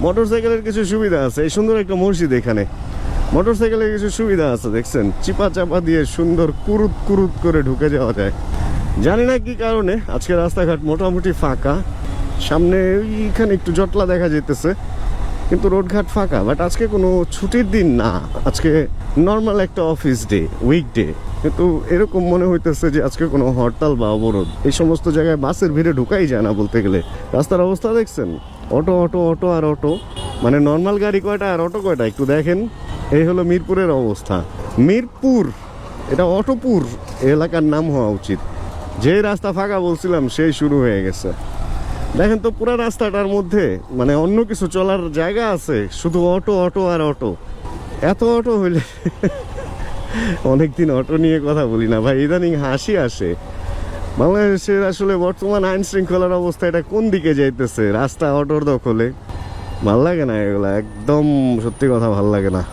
মোটরসাইকেলের কিছু সুবিধা আছে, এই সুন্দর একটা মসজিদ, এখানে মোটরসাইকেলের কিছু সুবিধা আছে দেখছেন, চিপা চাপা দিয়ে সুন্দর কুরুত কুরুত করে ঢুকে যাওয়া যায়। জানি না কি কারণে আজকে রাস্তাঘাট মোটামুটি ফাঁকা, সামনে এইখানে একটু জটলা দেখা যেতেছে, কিন্তু রোডঘাট ফাঁকা। বাট আজকে কোনো ছুটির দিন না, আজকে নর্মাল একটা অফিস ডে, উইকডে, কিন্তু এরকম মনে হইতেছে যে আজকে কোনো হরতাল বা অবরোধ। এই সমস্ত জায়গায় বাসের ভিড়ে ঢুকাই যায় না বলতে গেলে। রাস্তার অবস্থা দেখছেন, অটো অটো অটো আর অটো, মানে নর্মাল গাড়ি কয়টা আর অটো কয়টা একটু দেখেন। এই হলো মিরপুরের অবস্থা। মিরপুর, এটা অটোপুর এলাকার নাম হওয়া উচিত। যে রাস্তা ফাঁকা বলছিলাম সেই শুরু হয়ে গেছে। দেখেন তো পুরো রাস্তাটার মধ্যে মানে অন্য কিছু চলার জায়গা আছে, শুধু অটো অটো আর অটো। এত অটো হইলে অনেকদিন অটো নিয়ে কথা বলি না ভাই, ইদানিং হাসি আসে। বাংলাদেশের আসলে বর্তমান আইন শৃঙ্খলার অবস্থা এটা কোন দিকে যাইতেছে, রাস্তা অটোর দখলে। ভাল লাগে না এগুলা, একদম সত্যি কথা ভাল লাগে না।